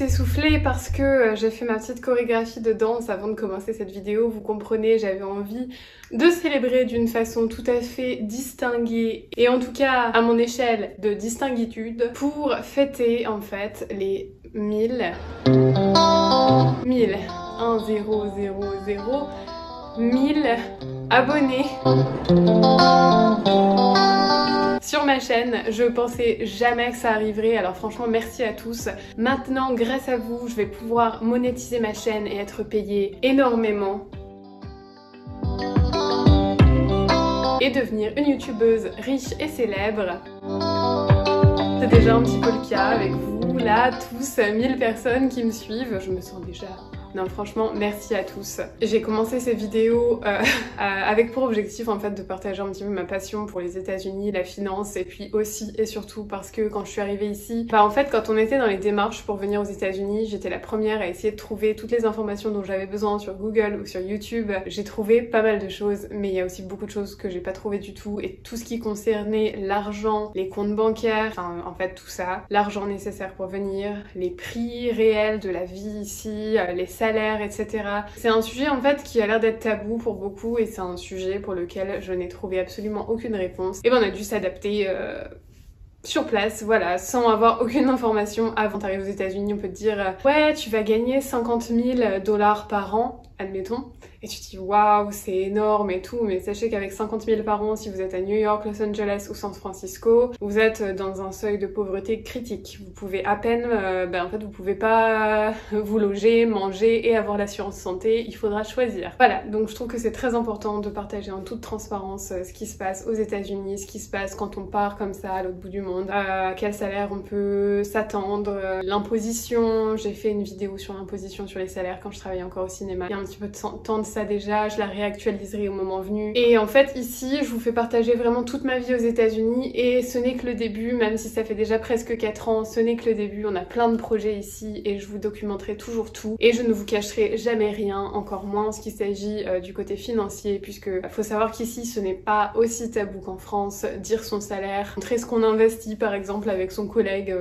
essoufflée parce que j'ai fait ma petite chorégraphie de danse avant de commencer cette vidéo. Vous comprenez, j'avais envie de célébrer d'une façon tout à fait distinguée et en tout cas à mon échelle de distinguitude pour fêter en fait les 1000 abonnés sur ma chaîne. Je pensais jamais que ça arriverait, alors franchement merci à tous. Maintenant, grâce à vous, je vais pouvoir monétiser ma chaîne et être payée énormément et devenir une youtubeuse riche et célèbre. C'est déjà un petit peu le cas avec vous, là, tous 1000 personnes qui me suivent. Je me sens déjà... Non, franchement, merci à tous. J'ai commencé ces vidéos avec pour objectif en fait de partager un petit peu ma passion pour les États-Unis, la finance, et puis aussi et surtout parce que quand je suis arrivée ici, en fait quand on était dans les démarches pour venir aux États-Unis, j'étais la première à essayer de trouver toutes les informations dont j'avais besoin sur Google ou sur YouTube. J'ai trouvé pas mal de choses, mais il y a aussi beaucoup de choses que j'ai pas trouvé du tout, et tout ce qui concernait l'argent, les comptes bancaires, enfin en fait tout ça, l'argent nécessaire pour venir, les prix réels de la vie ici, les salaire, etc. C'est un sujet en fait qui a l'air d'être tabou pour beaucoup et c'est un sujet pour lequel je n'ai trouvé absolument aucune réponse. Et ben on a dû s'adapter sur place, voilà, sans avoir aucune information avant d'arriver aux États-Unis. On peut te dire ouais, tu vas gagner 50 000 $ par an, admettons, et tu te dis waouh, c'est énorme et tout, mais sachez qu'avec 50 000 par an, si vous êtes à New York, Los Angeles ou San Francisco, vous êtes dans un seuil de pauvreté critique. Vous pouvez à peine, en fait, vous pouvez pas vous loger, manger et avoir l'assurance santé. Il faudra choisir. Voilà, donc je trouve que c'est très important de partager en toute transparence ce qui se passe aux États-Unis, ce qui se passe quand on part comme ça à l'autre bout du monde, à quel salaire on peut s'attendre, l'imposition. J'ai fait une vidéo sur l'imposition sur les salaires quand je travaillais encore au cinéma. Il y a un petit peu de temps de ça déjà, je la réactualiserai au moment venu. Et en fait ici, je vous fais partager vraiment toute ma vie aux États-Unis et ce n'est que le début, même si ça fait déjà presque 4 ans, ce n'est que le début. On a plein de projets ici et je vous documenterai toujours tout et je ne vous cacherai jamais rien, encore moins ce qu'il s'agit du côté financier, puisque faut savoir qu'ici ce n'est pas aussi tabou qu'en France. Dire son salaire, montrer ce qu'on investit par exemple avec son collègue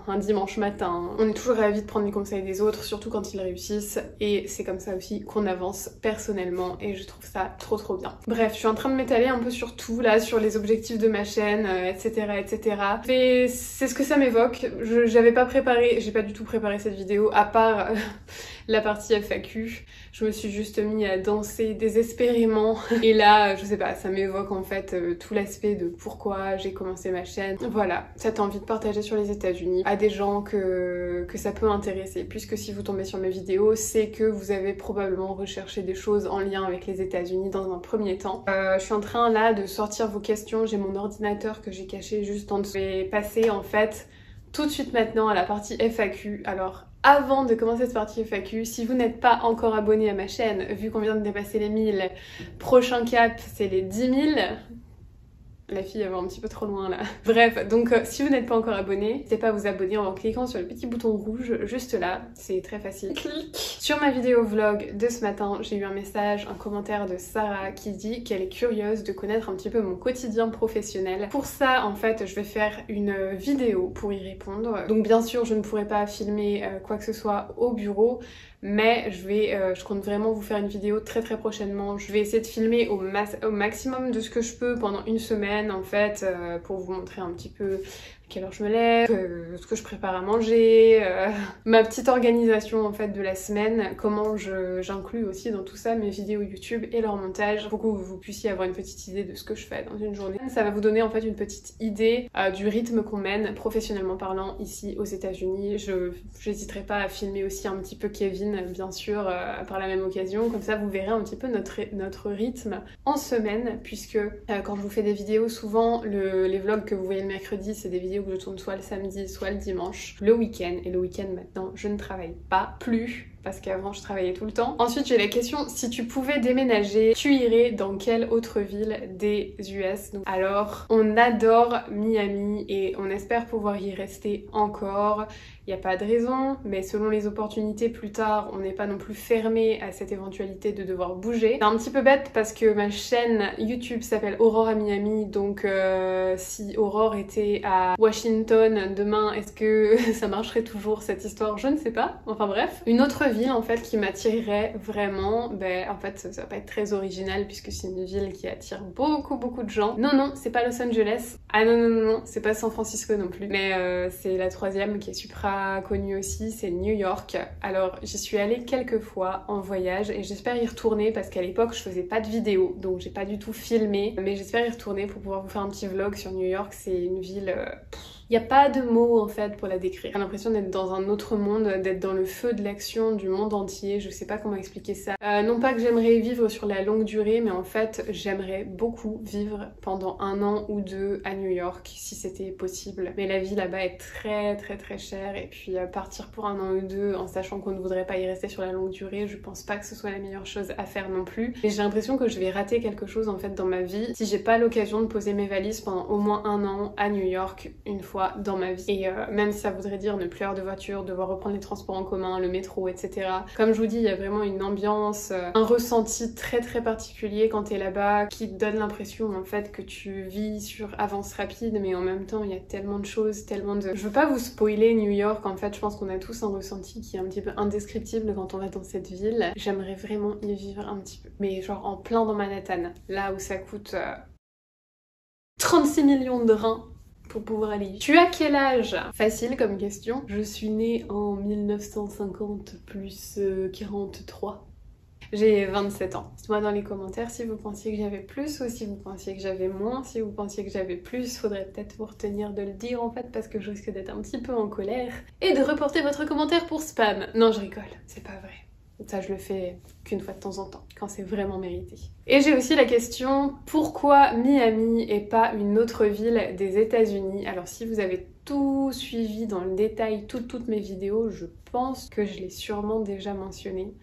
un dimanche matin. On est toujours ravis de prendre les conseils des autres, surtout quand ils réussissent, et c'est comme ça aussi qu'on avance personnellement et je trouve ça trop bien. Bref, je suis en train de m'étaler un peu sur tout là, sur les objectifs de ma chaîne, etc. Et c'est ce que ça m'évoque. J'avais pas préparé, j'ai pas du tout préparé cette vidéo à part la partie FAQ. Je me suis juste mis à danser désespérément et là, je sais pas, ça m'évoque en fait tout l'aspect de pourquoi j'ai commencé ma chaîne. Voilà, cette envie de partager sur les États-Unis à des gens que ça peut intéresser, puisque si vous tombez sur mes vidéos, c'est que vous avez probablement recherché des choses en lien avec les États-Unis dans un premier temps. Je suis en train là de sortir vos questions, j'ai mon ordinateur que j'ai caché juste en dessous. Je vais passer en fait tout de suite maintenant à la partie FAQ. Alors avant de commencer cette partie FAQ, si vous n'êtes pas encore abonné à ma chaîne, vu qu'on vient de dépasser les 1000, prochain cap c'est les 10 000. La fille elle va un petit peu trop loin là. Bref, donc si vous n'êtes pas encore abonné, n'hésitez pas à vous abonner en cliquant sur le petit bouton rouge juste là, c'est très facile. Clic. Sur ma vidéo vlog de ce matin, j'ai eu un message, un commentaire de Sarah qui dit qu'elle est curieuse de connaître un petit peu mon quotidien professionnel. Pour ça, en fait, je vais faire une vidéo pour y répondre. Donc bien sûr, je ne pourrai pas filmer quoi que ce soit au bureau, mais je compte vraiment vous faire une vidéo très prochainement. Je vais essayer de filmer au maximum de ce que je peux pendant une semaine en fait, pour vous montrer un petit peu à quelle heure je me lève, ce que je prépare à manger, ma petite organisation en fait de la semaine, comment j'inclus aussi dans tout ça mes vidéos YouTube et leur montage pour que vous puissiez avoir une petite idée de ce que je fais dans une journée. Ça va vous donner en fait une petite idée du rythme qu'on mène professionnellement parlant ici aux États-Unis. J'hésiterai pas à filmer aussi un petit peu Kevin bien sûr par la même occasion, comme ça vous verrez un petit peu notre rythme en semaine, puisque quand je vous fais des vidéos, souvent les vlogs que vous voyez le mercredi, c'est des vidéos que je tourne soit le samedi soit le dimanche, le week-end, et le week-end maintenant je ne travaille pas plus parce qu'avant je travaillais tout le temps. Ensuite j'ai la question, si tu pouvais déménager, tu irais dans quelle autre ville des US? Donc, alors on adore Miami et on espère pouvoir y rester encore. Il n'y a pas de raison, mais selon les opportunités plus tard, on n'est pas non plus fermé à cette éventualité de devoir bouger. C'est un petit peu bête parce que ma chaîne YouTube s'appelle Aurore à Miami, donc si Aurore était à Washington demain, est-ce que ça marcherait toujours cette histoire? Je ne sais pas. Enfin bref. Une autre ville en fait qui m'attirerait vraiment, ben en fait ça va pas être très original puisque c'est une ville qui attire beaucoup de gens. Non, c'est pas Los Angeles. Ah non, c'est pas San Francisco non plus. Mais c'est la troisième qui est supra connue aussi, c'est New York. Alors j'y suis allée quelques fois en voyage et j'espère y retourner parce qu'à l'époque je faisais pas de vidéos donc j'ai pas du tout filmé, mais j'espère y retourner pour pouvoir vous faire un petit vlog sur New York. C'est une ville... Il n'y a pas de mots en fait pour la décrire. J'ai l'impression d'être dans un autre monde, d'être dans le feu de l'action du monde entier, je sais pas comment expliquer ça. Non pas que j'aimerais vivre sur la longue durée, mais en fait j'aimerais beaucoup vivre pendant 1 an ou 2 à New York si c'était possible. Mais la vie là-bas est très chère et puis partir pour 1 an ou 2 en sachant qu'on ne voudrait pas y rester sur la longue durée, je pense pas que ce soit la meilleure chose à faire non plus. Et j'ai l'impression que je vais rater quelque chose en fait dans ma vie si j'ai pas l'occasion de poser mes valises pendant au moins 1 an à New York une fois dans ma vie. Et même si ça voudrait dire ne plus avoir de voiture, devoir reprendre les transports en commun, le métro, etc. Comme je vous dis, il y a vraiment une ambiance, un ressenti très particulier quand t'es là-bas qui te donne l'impression en fait que tu vis sur avance rapide, mais en même temps il y a tellement de choses, tellement de... Je veux pas vous spoiler New York, en fait je pense qu'on a tous un ressenti qui est un petit peu indescriptible quand on va dans cette ville. J'aimerais vraiment y vivre un petit peu, mais genre en plein dans Manhattan, là où ça coûte 36 millions de reins pour pouvoir aller. Tu as quel âge? Facile comme question. Je suis née en 1950 plus 43. J'ai 27 ans. Dites-moi dans les commentaires si vous pensiez que j'avais plus ou si vous pensiez que j'avais moins. Si vous pensiez que j'avais plus, faudrait peut-être vous retenir de le dire en fait parce que je risque d'être un petit peu en colère et de reporter votre commentaire pour spam. Non, je rigole, c'est pas vrai. Ça, je le fais qu'une fois de temps en temps, quand c'est vraiment mérité. Et j'ai aussi la question, pourquoi Miami et pas une autre ville des États-Unis? Alors si vous avez tout suivi dans le détail, toutes mes vidéos, je pense que je l'ai sûrement déjà mentionné.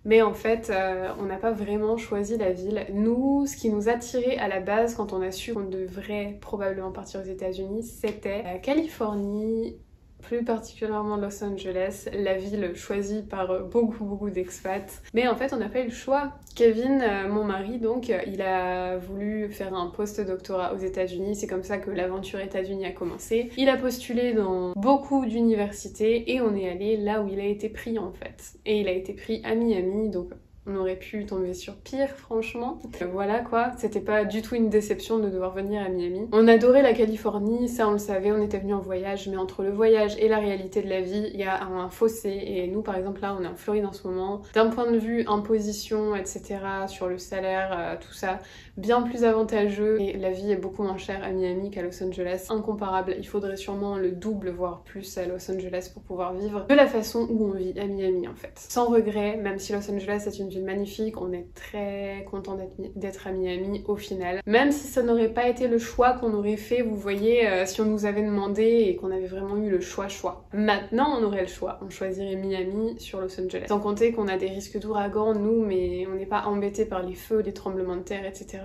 Mais en fait, on n'a pas vraiment choisi la ville. Nous, ce qui nous attirait à la base quand on a su qu'on devrait probablement partir aux États-Unis, c'était la Californie, plus particulièrement Los Angeles, la ville choisie par beaucoup d'expats. Mais en fait, on n'a pas eu le choix. Kevin, mon mari, donc, il a voulu faire un post-doctorat aux États-Unis. C'est comme ça que l'aventure États-Unis a commencé. Il a postulé dans beaucoup d'universités et on est allé là où il a été pris en fait. Et il a été pris à Miami, donc on aurait pu tomber sur pire, franchement. Voilà quoi, c'était pas du tout une déception de devoir venir à Miami. On adorait la Californie, ça on le savait, on était venus en voyage, mais entre le voyage et la réalité de la vie, il y a un fossé. Et nous par exemple là, on est en Floride en ce moment. D'un point de vue imposition, etc., sur le salaire, tout ça, bien plus avantageux. Et la vie est beaucoup moins chère à Miami qu'à Los Angeles. Incomparable, il faudrait sûrement le double, voire plus à Los Angeles pour pouvoir vivre de la façon où on vit à Miami en fait. Sans regret, même si Los Angeles est une ville magnifique, on est très content d'être à Miami au final. Même si ça n'aurait pas été le choix qu'on aurait fait, vous voyez, si on nous avait demandé et qu'on avait vraiment eu le choix. Maintenant on aurait le choix, on choisirait Miami sur Los Angeles. Sans compter qu'on a des risques d'ouragan, nous, mais on n'est pas embêté par les feux, les tremblements de terre, etc.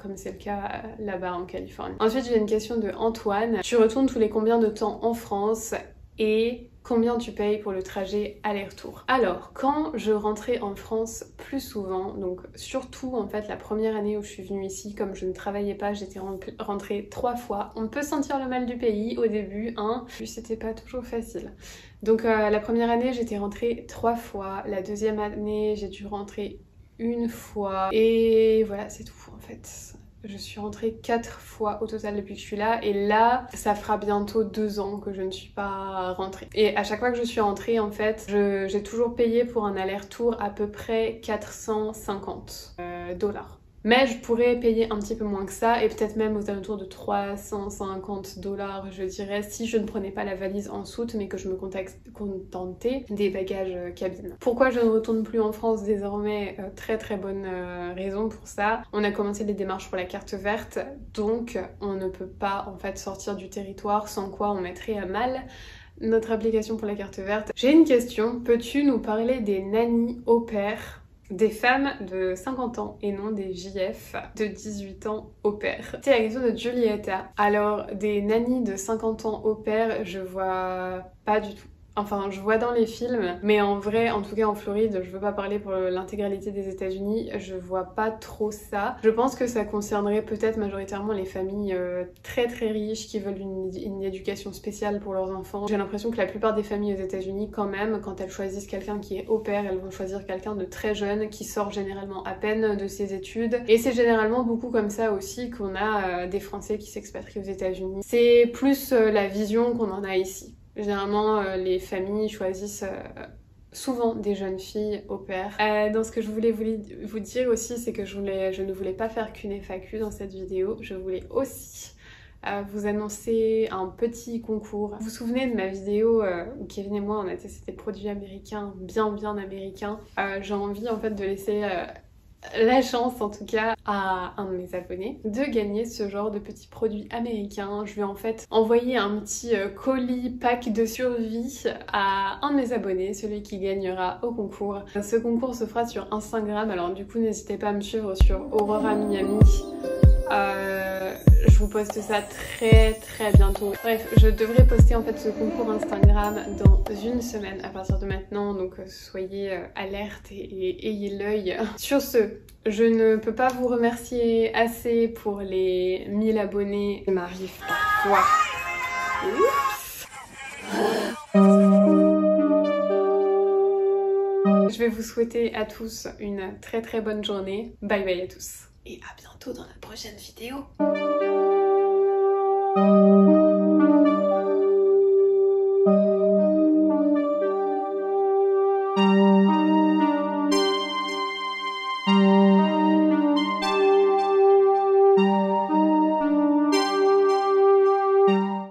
Comme c'est le cas là-bas en Californie. Ensuite j'ai une question de Antoine. Tu retournes tous les combien de temps en France et combien tu payes pour le trajet aller-retour? Alors, quand je rentrais en France plus souvent, donc surtout en fait la première année où je suis venue ici, comme je ne travaillais pas, j'étais rentrée 3 fois. On peut sentir le mal du pays au début, hein, puis c'était pas toujours facile. Donc la première année j'étais rentrée 3 fois, la deuxième année j'ai dû rentrer 1 fois, et voilà c'est tout en fait. Je suis rentrée 4 fois au total depuis que je suis là et là ça fera bientôt 2 ans que je ne suis pas rentrée. Et à chaque fois que je suis rentrée en fait j'ai toujours payé pour un aller-retour à peu près 450 $. Mais je pourrais payer un petit peu moins que ça et peut-être même aux alentours de 350 $, je dirais, si je ne prenais pas la valise en soute mais que je me contentais des bagages cabine. Pourquoi je ne retourne plus en France désormais? Très bonne raison pour ça. On a commencé les démarches pour la carte verte, donc on ne peut pas en fait sortir du territoire, sans quoi on mettrait à mal notre application pour la carte verte. J'ai une question, peux-tu nous parler des nannies au pair, des femmes de 50 ans et non des JF de 18 ans au pair? C'est la question de Giulietta. Alors, des nannies de 50 ans au pair, je vois pas du tout. Enfin, je vois dans les films, mais en vrai, en tout cas en Floride, je veux pas parler pour l'intégralité des États-Unis, je vois pas trop ça. Je pense que ça concernerait peut-être majoritairement les familles très très riches qui veulent une éducation spéciale pour leurs enfants. J'ai l'impression que la plupart des familles aux États-Unis, quand même, quand elles choisissent quelqu'un qui est au pair, elles vont choisir quelqu'un de très jeune, qui sort généralement à peine de ses études. Et c'est généralement beaucoup comme ça aussi qu'on a des Français qui s'expatrient aux États-Unis. C'est plus la vision qu'on en a ici. Généralement, les familles choisissent souvent des jeunes filles au pair. Donc ce que je voulais vous dire aussi, c'est que je ne voulais pas faire qu'une FAQ dans cette vidéo. Je voulais aussi vous annoncer un petit concours. Vous vous souvenez de ma vidéo où Kevin et moi on a testé des produits américains, bien américains. J'ai envie en fait de laisser la chance en tout cas à un de mes abonnés de gagner ce genre de petits produits américains. Je vais en fait envoyer un petit colis pack de survie à un de mes abonnés, celui qui gagnera au concours. Ce concours se fera sur Instagram, alors du coup n'hésitez pas à me suivre sur Aurora Miami. Je vous poste ça très bientôt. Bref, je devrais poster en fait ce concours Instagram dans une semaine à partir de maintenant, donc soyez alerte et ayez l'œil. Sur ce, je ne peux pas vous remercier assez pour les 1000 abonnés. Il m'arrive parfois. Je vais vous souhaiter à tous une très bonne journée. Bye bye à tous. Et à bientôt dans la prochaine vidéo.